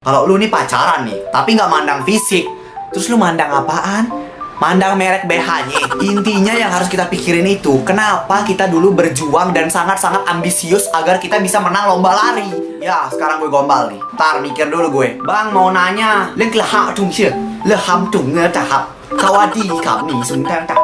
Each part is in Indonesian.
Kalau lu nih pacaran nih, tapi nggak mandang fisik, terus lu mandang apaan? Mandang merek BH-nya. Intinya yang harus kita pikirin itu, kenapa kita dulu berjuang dan sangat-sanget ambisius agar kita bisa menang lomba lari. Ya, sekarang gue gombal nih. Ntar mikir dulu gue. Bang, mau nanya. Leng leha tung sih. Leham tung ngecahap. Kawadi kami suntang tak.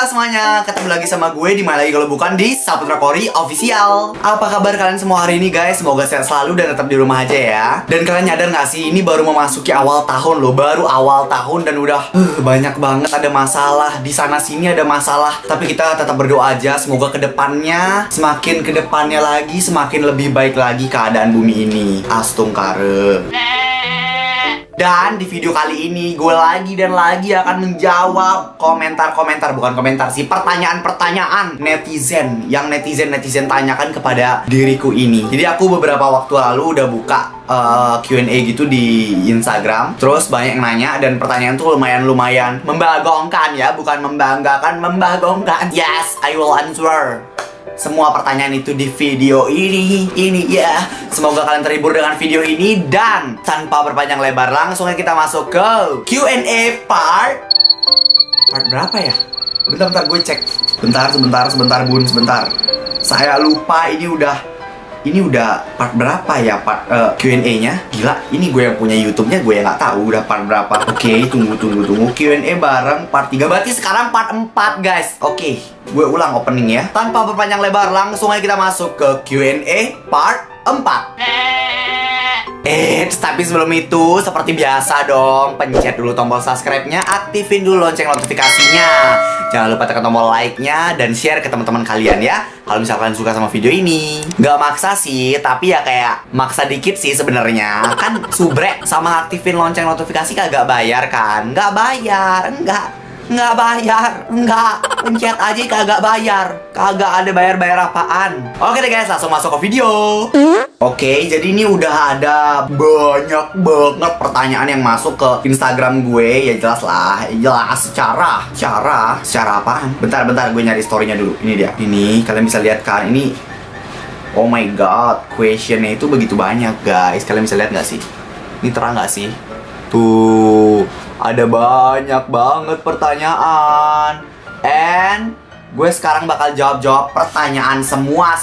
Semuanya, ketemu lagi sama gue di mana lagi kalau bukan di Saputra Kori Official. Apa kabar kalian semua hari ini guys? Semoga sehat selalu dan tetap di rumah aja ya. Dan kalian nyadar gak sih, ini baru memasuki awal tahun loh, baru awal tahun dan udah banyak banget ada masalah di sana sini ada masalah. Tapi kita tetap berdoa aja, semoga kedepannya semakin kedepannya lagi semakin lebih baik lagi keadaan bumi ini. Astungkare. Dan di video kali ini gue lagi dan lagi akan menjawab komentar-komentar, bukan komentar sih, pertanyaan-pertanyaan netizen yang netizen tanyakan kepada diriku ini. Jadi aku beberapa waktu lalu udah buka Q&A gitu di Instagram. Terus banyak yang nanya dan pertanyaan tuh lumayan membagongkan ya, bukan membanggakan, membagongkan. Yes, I will answer semua pertanyaan itu di video ini ya. Semoga kalian terhibur dengan video ini. Dan tanpa berpanjang lebar, langsung aja kita masuk ke Q&A part berapa ya? Bentar gue cek. Sebentar bun, sebentar. Saya lupa ini udah part berapa ya part Q&A-nya. Gila, ini gue yang punya YouTube-nya, gue yang nggak tahu udah part berapa. Oke, tunggu Q&A bareng part 3. Berarti sekarang part 4 guys. Oke, gue ulang opening ya. Tanpa berpanjang lebar, langsung aja kita masuk ke Q&A part 4. Tapi sebelum itu, seperti biasa dong, pencet dulu tombol subscribe-nya, aktifin dulu lonceng notifikasinya. Jangan lupa tekan tombol like-nya dan share ke teman-teman kalian ya. Kalau misalkan suka sama video ini. Gak maksa sih, tapi ya kayak maksa dikit sih sebenarnya. Kan subrek sama aktifin lonceng notifikasi kagak bayar kan? Gak bayar, Nggak bayar, pencet aja kagak bayar. Kagak ada bayar-bayar apaan. Oke deh guys, langsung masuk ke video. Oke, jadi ini udah ada banyak banget pertanyaan yang masuk ke Instagram gue. Ya jelas lah, jelas secara apaan. Bentar gue nyari story-nya dulu. Ini dia, ini kalian bisa lihat kan. Ini, oh my god, questionnya itu begitu banyak guys. Kalian bisa lihat nggak sih? Ini terang nggak sih? Tuh, ada banyak banget pertanyaan. And gue sekarang bakal jawab pertanyaan semua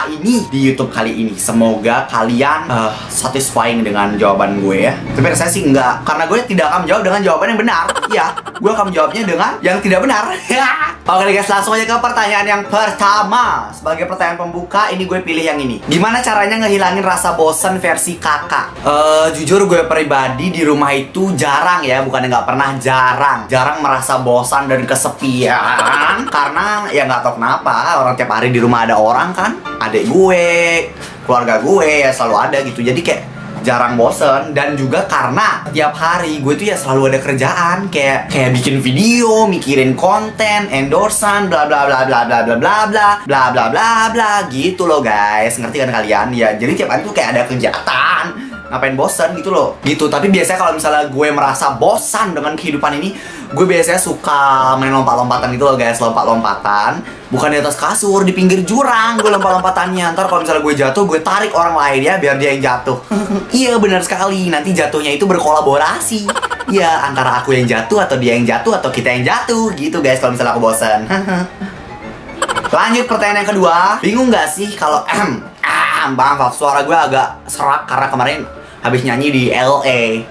ini di YouTube kali ini. Semoga kalian satisfying dengan jawaban gue ya. Tapi saya sih enggak, karena gue tidak akan menjawab dengan jawaban yang benar. Ya, gue akan menjawabnya dengan yang tidak benar. Oke guys, langsung aja ke pertanyaan yang pertama. Sebagai pertanyaan pembuka, ini gue pilih yang ini. Gimana caranya ngehilangin rasa bosan versi kakak? Jujur gue pribadi di rumah itu jarang ya, bukannya nggak pernah, jarang merasa bosan dan kesepian. Karena ya nggak tahu kenapa, orang tiap hari di rumah ada orang kan, adik gue, keluarga gue ya selalu ada gitu. Jadi kayak jarang bosen. Dan juga karena tiap hari gue tuh ya selalu ada kerjaan, kayak bikin video, mikirin konten, endorsan, bla bla bla bla bla bla bla bla bla bla bla bla gitu loh guys. Ngerti kan kalian? Ya jadi tiap hari tuh kayak ada kegiatan, ngapain bosen gitu loh. Gitu. Tapi biasanya kalau misalnya gue merasa bosan dengan kehidupan ini, gue biasanya suka main lompat-lompatan gitu loh guys. Lompat-lompatan, bukan di atas kasur, di pinggir jurang gue lompat-lompatannya. Ntar kalau misalnya gue jatuh, gue tarik orang lain ya, biar dia yang jatuh. Iya benar sekali, nanti jatuhnya itu berkolaborasi. Ya, antara aku yang jatuh, atau dia yang jatuh, atau kita yang jatuh. Gitu guys, kalau misalnya aku bosan. Lanjut pertanyaan yang kedua. Bingung gak sih kalau maaf, suara gue agak serak karena kemarin habis nyanyi di LA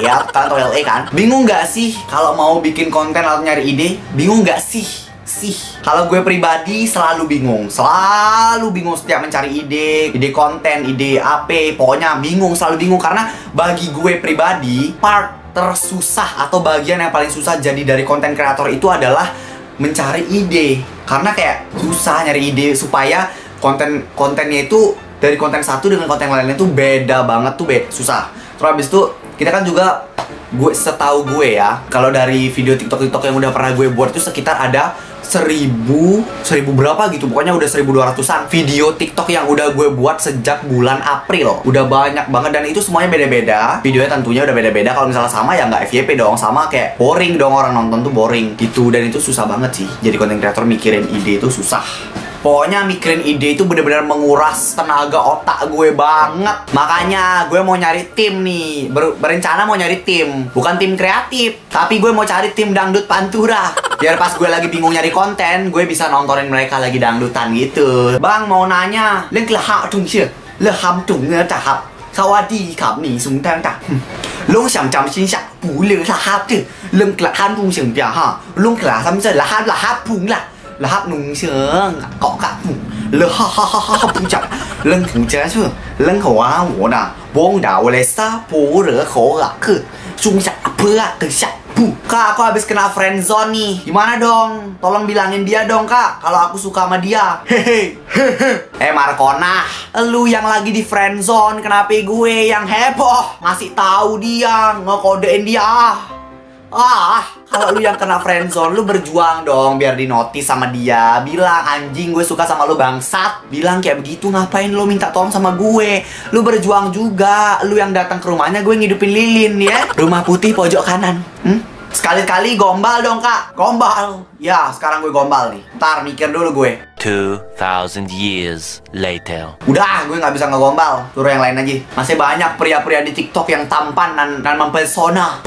ya, kalian tau LA kan? Bingung gak sih kalau mau bikin konten atau nyari ide? Bingung gak sih? Kalau gue pribadi selalu bingung setiap mencari ide konten, ide apa, pokoknya selalu bingung. Karena bagi gue pribadi, part tersusah atau bagian yang paling susah jadi dari konten kreator itu adalah mencari ide. Karena kayak susah nyari ide supaya kontennya itu dari konten satu dengan konten lainnya tuh beda banget tuh, susah. Terus habis itu kita kan juga Setahu gue ya, kalau dari video TikTok yang udah pernah gue buat itu sekitar ada 1000 berapa gitu, pokoknya udah 1200-an video TikTok yang udah gue buat sejak bulan April. Udah banyak banget dan itu semuanya beda-beda. Videonya tentunya udah beda-beda. Kalau misalnya sama ya nggak FYP dong, sama kayak boring dong, orang nonton tuh boring gitu. Dan itu susah banget sih. Jadi content creator mikirin ide itu susah. Pokoknya mikirin ide itu bener-bener menguras tenaga otak gue banget. Makanya gue mau nyari tim nih, berencana mau nyari tim. Bukan tim kreatif, tapi gue mau cari tim dangdut pantura. Biar pas gue lagi bingung nyari konten, gue bisa nontonin mereka lagi dangdutan gitu. Bang mau nanya, leng kelahak tung sih, leham tung ngecahap. Sawadi kap nih sung tang tak. Long xiang jam xin xia, bu le lahap tu. Leng kelahan tung xiang bia ha. Long kelah sam se lahap pung lah. Lahap nung xiang kok kap pung. Le ha ha ha ha pung jap. Leng tung jia su. Leng ko wa wo na. Bong da wo le sa po re ko ga ke. Sung xia pua ke xia. Kak, aku habis kena friendzone nih. Gimana dong? Tolong bilangin dia dong, Kak, kalau aku suka sama dia. Hehe. Markona, lu yang lagi di friendzone, kenapa gue yang heboh ngasih tahu dia, ngekodein dia? Kalau lu yang kena friendzone, lu berjuang dong biar di notice sama dia. Bilang, anjing gue suka sama lu bangsat. Bilang kayak begitu, ngapain lu minta tolong sama gue? Lu berjuang juga. Lu yang datang ke rumahnya, gue ngidupin lilin ya. Rumah putih pojok kanan. Sekali-kali gombal dong, Kak. Gombal. Ya, sekarang gue gombal nih. Ntar mikir dulu gue. 2000 years later. Udah, gue nggak bisa ngegombal. Suruh yang lain aja. Masih banyak pria-pria di TikTok yang tampan dan mempesona.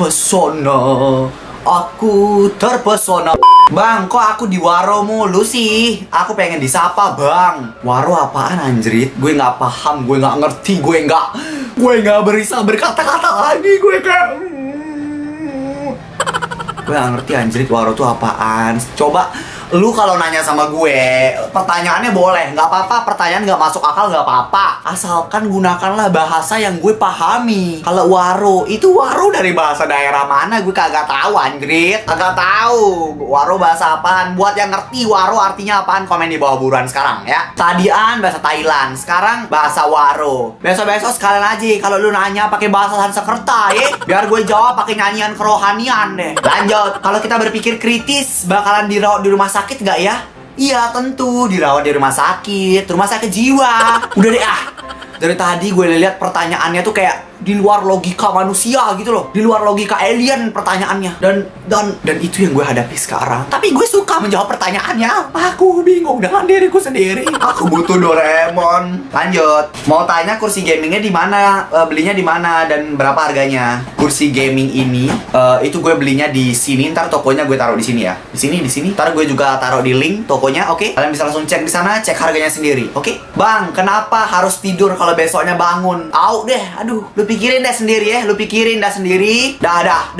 Aku terpesona. Bang, kok aku di waro mulu sih? Aku pengen disapa, Bang. Waro apaan anjrit? Gue nggak paham, gue nggak ngerti, gue nggak bisa berkata-kata lagi. Gue gak ngerti anjrit waro tuh apaan. Coba lu kalau nanya sama gue, pertanyaannya boleh, nggak apa-apa, pertanyaan nggak masuk akal nggak apa-apa, asalkan gunakanlah bahasa yang gue pahami. Kalau waro, itu waro dari bahasa daerah mana? Gue kagak tahu anjrit, kagak tahu waro bahasa apaan. Buat yang ngerti waro artinya apaan, komen di bawah buruan sekarang ya. Tadian bahasa Thailand, sekarang bahasa waro. Besok-besok sekalian aja kalau lu nanya pakai bahasa Sanskerta ya, biar gue jawab pakai nyanyian kerohanian deh. Lanjut, kalau kita berpikir kritis, bakalan dirawat di rumah sakit nggak ya? Iya tentu, dirawat di rumah sakit jiwa. Udah deh dari tadi gue lihat pertanyaannya tuh kayak di luar logika manusia gitu loh, di luar logika alien pertanyaannya. Dan itu yang gue hadapi sekarang. Tapi gue suka menjawab pertanyaannya. Aku bingung dengan diriku sendiri. Aku butuh Doraemon. Lanjut, mau tanya kursi gamingnya di mana, belinya di mana dan berapa harganya? Kursi gaming ini itu gue belinya di sini. Ntar tokonya gue taruh di sini ya. Di sini. Ntar gue juga taruh di link tokonya. Oke? Kalian bisa langsung cek di sana, cek harganya sendiri. Oke? Bang, kenapa harus tidur kalau besoknya bangun? Au deh, aduh. Lu pikirin dah sendiri ya, lu pikirin dah sendiri. Dah,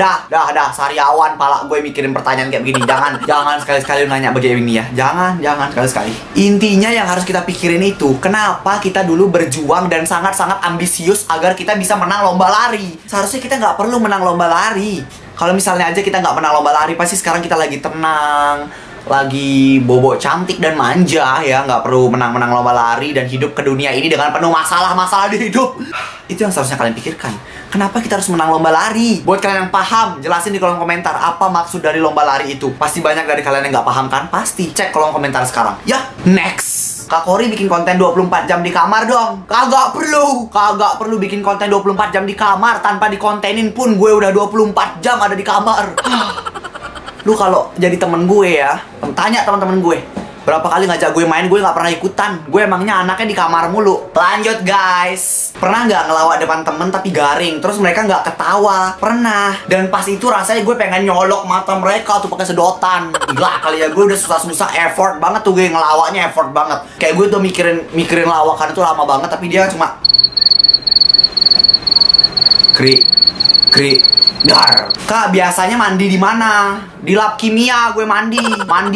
sariawan pala gue mikirin pertanyaan kayak begini. Jangan sekali-sekali nanya begini ya. Jangan sekali-sekali. Intinya yang harus kita pikirin itu, kenapa kita dulu berjuang dan sangat-sangat ambisius agar kita bisa menang lomba lari. Seharusnya kita nggak perlu menang lomba lari. Kalau misalnya aja kita nggak menang lomba lari, pasti sekarang kita lagi tenang, lagi bobo cantik dan manja ya, nggak perlu menang-menang lomba lari dan hidup ke dunia ini dengan penuh masalah-masalah di hidup. Itu yang seharusnya kalian pikirkan. Kenapa kita harus menang lomba lari? Buat kalian yang paham, jelasin di kolom komentar apa maksud dari lomba lari itu. Pasti banyak dari kalian yang nggak paham kan? Pasti. Cek kolom komentar sekarang. Ya, next. Kak Kori bikin konten 24 jam di kamar dong. Kagak perlu bikin konten 24 jam di kamar. Tanpa dikontenin pun gue udah 24 jam ada di kamar. Lu kalau jadi temen gue ya, tanya teman-teman gue, berapa kali ngajak gue main, gue nggak pernah ikutan. Gue emangnya anaknya di kamar mulu. Lanjut guys, pernah nggak ngelawak depan temen tapi garing, terus mereka nggak ketawa? Pernah. Dan pas itu rasanya gue pengen nyolok mata mereka tuh pakai sedotan. Gila kali ya, gue udah susah-susah effort banget tuh gue ngelawaknya, effort banget. Kayak gue tuh mikirin lawakan itu lama banget, tapi dia cuma kri dar. Kak, biasanya mandi di mana? Di lab kimia gue mandi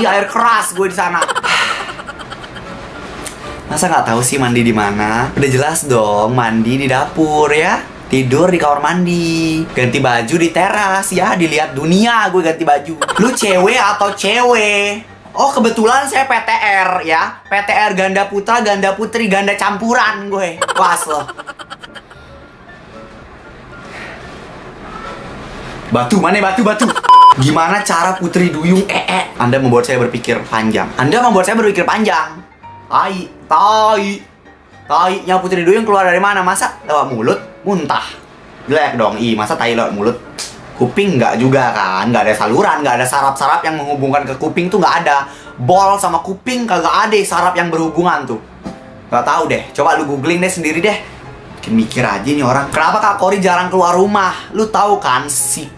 air keras gue di sana. Masa nggak tahu sih mandi di mana? Udah jelas dong, mandi di dapur ya. Tidur di kamar mandi, ganti baju di teras ya, dilihat dunia gue ganti baju. Lu cewek atau cewek? Oh kebetulan saya PTR ya, PTR ganda putra, ganda putri, ganda campuran gue. Kelas loh. Batu, mana batu? Gimana cara Putri Duyung Anda membuat saya berpikir panjang. Tai-nya Putri Duyung keluar dari mana? Masa lewat mulut? Muntah. Jelek dong. Masa tai lewat mulut? Kuping nggak juga kan? Nggak ada saluran, nggak ada saraf-saraf yang menghubungkan ke kuping tuh nggak ada. Bol sama kuping kagak ada saraf yang berhubungan tuh. Nggak tahu deh. Coba lu googling deh sendiri deh. Mikir aja nih orang. Kenapa Kak Kori jarang keluar rumah? Lu tahu kan situasi,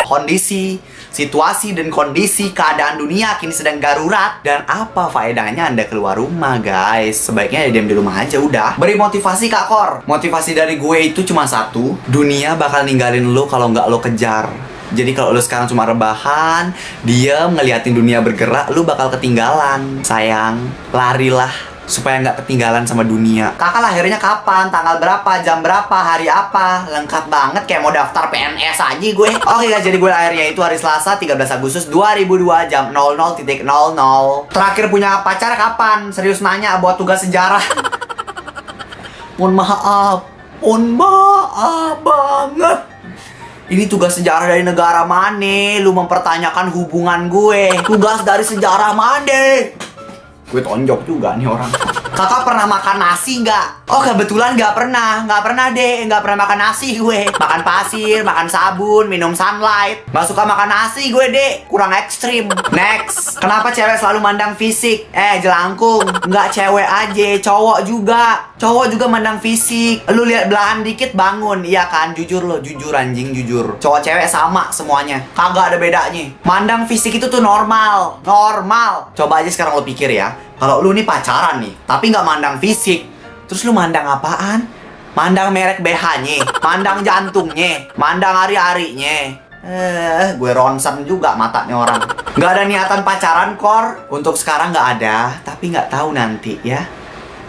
kondisi, situasi dan kondisi keadaan dunia kini sedang darurat. Dan apa faedahnya Anda keluar rumah, guys? Sebaiknya ya diam di rumah aja udah. Beri motivasi Kak Kor. Motivasi dari gue itu cuma satu. Dunia bakal ninggalin lo kalau nggak lo kejar. Jadi kalau lo sekarang cuma rebahan, diam ngeliatin dunia bergerak, lo bakal ketinggalan. Sayang, larilah supaya nggak ketinggalan sama dunia. Kakak lahirnya kapan? Tanggal berapa? Jam berapa? Hari apa? Lengkap banget kayak mau daftar PNS aja gue. Oke guys, jadi gue lahirnya itu hari Selasa 13 Agustus 2002 jam 00.00. Terakhir punya pacar kapan? Serius nanya buat tugas sejarah. Mohon maaf banget. Ini tugas sejarah dari negara mana? Lu mempertanyakan hubungan gue. Tugas dari sejarah mana? Gue tonjok juga nih orang. Kakak pernah makan nasi nggak? Oh kebetulan nggak pernah deh, nggak pernah makan nasi gue. Makan pasir, makan sabun, minum sunlight. Nggak suka makan nasi gue deh, kurang ekstrim. Next, kenapa cewek selalu mandang fisik? Jelangkung, nggak cewek aja, cowok juga mandang fisik. Lu lihat belahan dikit bangun, iya kan? Jujur lo, jujur anjing, jujur. Cowok cewek sama semuanya, kagak ada bedanya. Mandang fisik itu tuh normal. Coba aja sekarang lo pikir ya. Kalau lu nih pacaran nih, tapi nggak mandang fisik, terus lu mandang apaan? Mandang merek BH-nya, mandang jantungnya, mandang hari-harinya. Gue ronsen juga matanya orang. Nggak ada niatan pacaran, Kor. Untuk sekarang nggak ada, tapi nggak tahu nanti ya.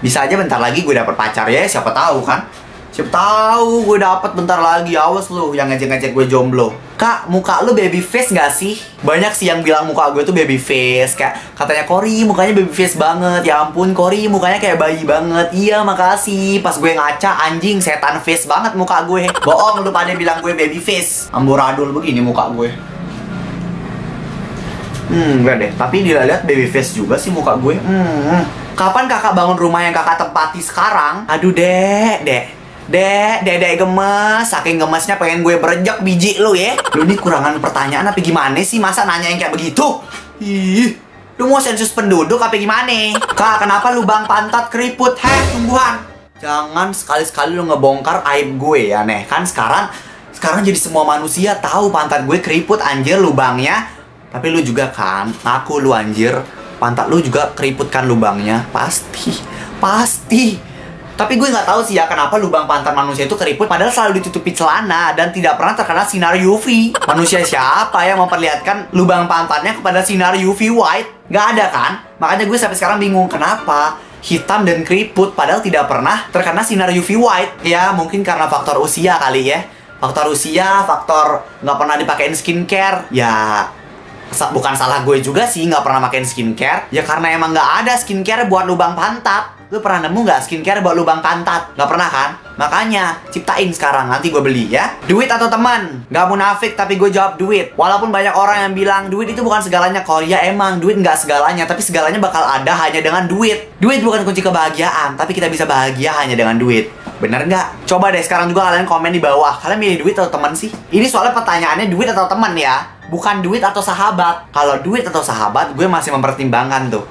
Bisa aja bentar lagi gue dapet pacar ya, siapa tahu kan? Siapa tahu gue dapet bentar lagi. Awas lu yang ngecek-ngecek gue jomblo. Kak, muka lu baby face gak sih? Banyak sih yang bilang muka gue tuh baby face. Kayak katanya Kori mukanya baby face banget. Ya ampun Kori mukanya kayak bayi banget. Iya makasih. Pas gue ngaca anjing setan face banget muka gue. Bohong lu pada bilang gue baby face. Amburadul begini muka gue. Enggak deh. Tapi dilihat baby face juga sih muka gue. Kapan kakak bangun rumah yang kakak tempati sekarang? Aduh Dek gemes. Saking gemesnya pengen gue berejak biji lu ya. Lu ini kurangan pertanyaan apa gimana sih? Masa nanya yang kayak begitu? Ih, lu mau sensus penduduk apa gimana? Kak, kenapa lubang pantat keriput? Tumbuhan. Jangan sekali-sekali lu ngebongkar aib gue ya, Neh. Kan sekarang jadi semua manusia tahu pantat gue keriput anjir lubangnya. Tapi lu juga kan, aku lu anjir. Pantat lu juga keriput kan lubangnya. Pasti. Tapi gue nggak tahu sih ya kenapa lubang pantat manusia itu keriput padahal selalu ditutupi celana dan tidak pernah terkena sinar UV. Manusia siapa yang memperlihatkan lubang pantatnya kepada sinar UV white? Nggak ada kan? Makanya gue sampai sekarang bingung kenapa hitam dan keriput padahal tidak pernah terkena sinar UV white. Ya mungkin karena faktor usia kali ya. Faktor nggak pernah dipakein skincare. Ya bukan salah gue juga sih nggak pernah pakein skincare. Ya karena emang nggak ada skincare buat lubang pantat. Lu pernah nemu nggak skincare buat lubang pantat? Nggak pernah kan? Makanya ciptain sekarang, nanti gue beli ya. Duit atau teman? Nggak munafik tapi gue jawab duit. Walaupun banyak orang yang bilang duit itu bukan segalanya. Kalau ya emang duit nggak segalanya, tapi segalanya bakal ada hanya dengan duit. Duit bukan kunci kebahagiaan, tapi kita bisa bahagia hanya dengan duit. Bener nggak? Coba deh sekarang juga kalian komen di bawah. Kalian milih duit atau teman sih? Ini soalnya pertanyaannya duit atau teman ya, bukan duit atau sahabat. Kalau duit atau sahabat, gue masih mempertimbangkan tuh.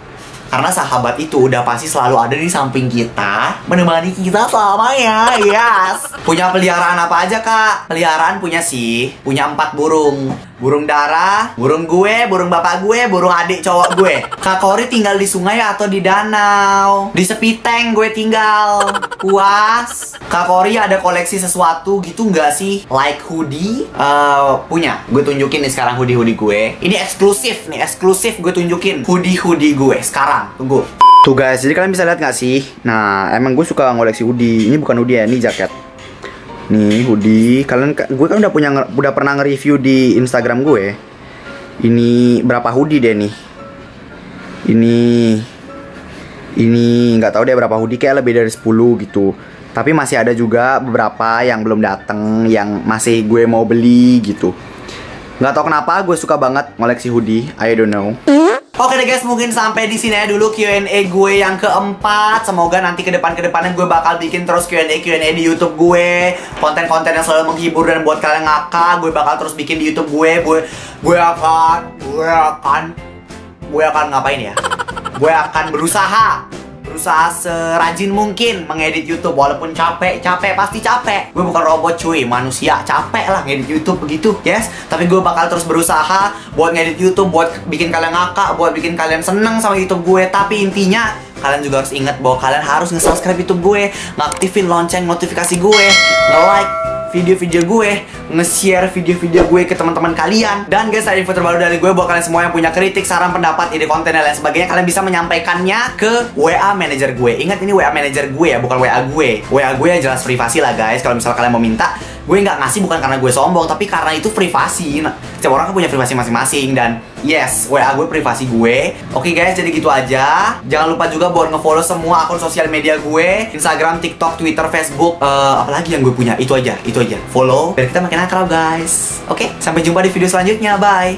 Karena sahabat itu udah pasti selalu ada di samping kita, menemani kita selamanya. Yes. Punya peliharaan apa aja, Kak? Peliharaan punya 4 burung. Burung dara, burung gue, burung bapak gue, burung adik cowok gue. Kak Kori tinggal di sungai atau di danau? Di Sepiteng gue tinggal. Puas. Kak Kori ada koleksi sesuatu gitu nggak sih? Like hoodie? Punya. Gue tunjukin nih sekarang hoodie-hoodie gue. Ini eksklusif nih, eksklusif gue tunjukin hoodie-hoodie gue sekarang. Tunggu. Tuh guys, jadi kalian bisa lihat nggak sih? Nah, emang gue suka ngoleksi hoodie. Ini bukan hoodie ya, ini jaket. Nih hoodie, gue kan udah pernah nge-review di Instagram gue. Ini berapa hoodie deh nih? Ini nggak tahu deh berapa hoodie, kayak lebih dari 10 gitu. Tapi masih ada juga beberapa yang belum dateng, yang masih gue mau beli gitu. Nggak tau kenapa gue suka banget ngoleksi hoodie, I don't know. Oke deh guys, mungkin sampai di sini aja dulu Q&A gue yang keempat. Semoga nanti kedepannya gue bakal bikin terus Q&A di YouTube gue, konten-konten yang selalu menghibur dan buat kalian ngakak. Gue bakal terus bikin di YouTube gue. Gue akan ngapain ya? Gue akan berusaha serajin mungkin mengedit YouTube, walaupun capek pasti capek. Gue bukan robot cuy, manusia, capek lah ngedit YouTube begitu, yes. Tapi gue bakal terus berusaha buat ngedit YouTube, buat bikin kalian ngakak, buat bikin kalian seneng sama YouTube gue. Tapi intinya kalian juga harus ingat bahwa kalian harus nge-subscribe YouTube gue, ngaktifin lonceng notifikasi gue, nge-like video-video gue, nge-share video-video gue ke teman-teman kalian. Dan guys, ada info terbaru dari gue buat kalian semua yang punya kritik, saran, pendapat, ide konten dan lain sebagainya. Kalian bisa menyampaikannya ke WA manajer gue. Ingat, ini WA manajer gue ya, bukan WA gue. WA gue yang jelas privasi lah guys. Kalau misalnya kalian mau minta, gue nggak ngasih bukan karena gue sombong, tapi karena itu privasi. Nah, setiap orang kan punya privasi masing-masing. Dan yes, WA gue privasi gue. Oke guys, jadi gitu aja. Jangan lupa juga buat nge-follow semua akun sosial media gue, Instagram, TikTok, Twitter, Facebook, apalagi yang gue punya. Itu aja follow biar kita makin akrab guys. Oke, sampai jumpa di video selanjutnya. Bye.